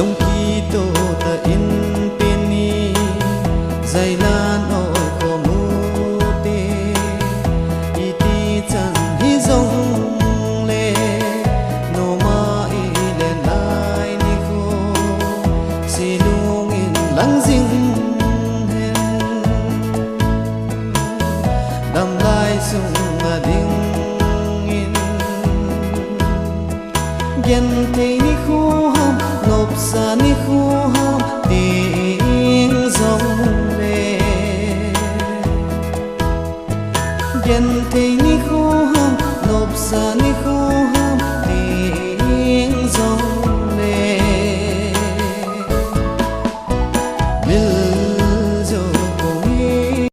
lung ki to ta in peni zailan oi ko mu te iti chan hi zong le no ma i le lai ni ko si lung in lang jing hen dam lai sung a ding in gen te ni khu ham nộp sa ni khu ham tiếng dòng lệ gen te ni khu ham nộp sa ni khu ham tiếng dòng lệ mil jo ko hi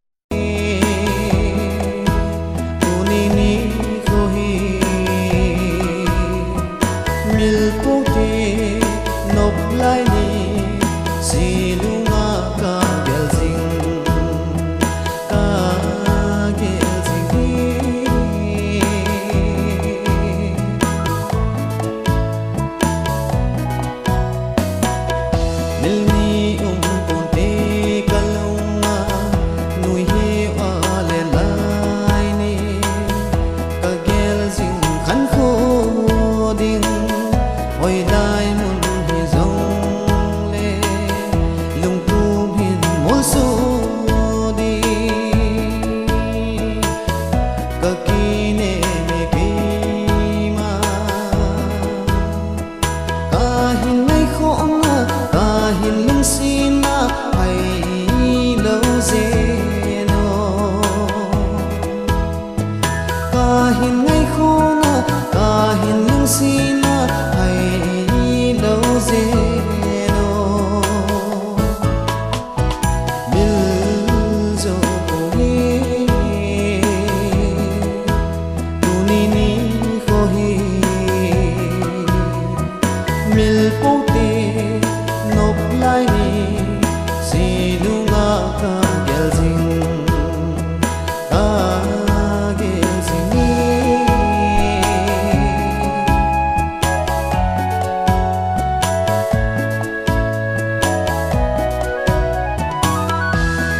uni ni ko hi mil po te nộp lại ni si lunga ka gel sing mil ni pon te kalunga nui he ale lai ni ka gel sing khan kho ding oi dai mun hi zong le lung tu hin mo so di ka ki ne me ki ma ka hin nai kho na ka hin lung sin na ai lo ze no ka hin nai kho na ka hin lung sin na ai lo ze no mil zo ko hi tu ni ni ko hi mil po te nộp lại ni si lunga ka gel sing ka gel sing ni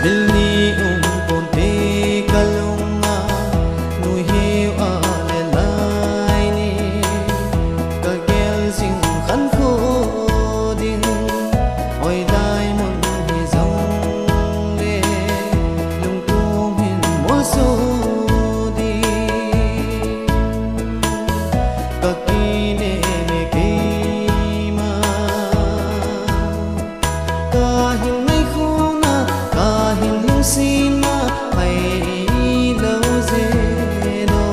mil ni pon te kalunga nui heu ale lai ni ka gel sing khan kho ding oi dai mun hi zong le lung tum hin mo so di ka ki ne me ki ma ka hin nai kho na ka hin lung sin na ai lo ze no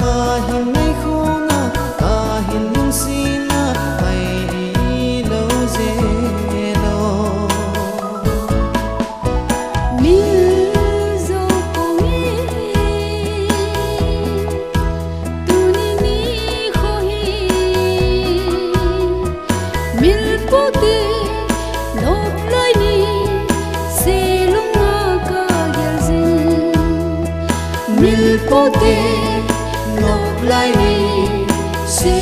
ka hin nai kho na ka hin lung sin na ai lo ze no mil zo ko hi tu ni ni ko hi mil po te nộp lại ni se lunga ka gel sing mil po te nộp lại ni si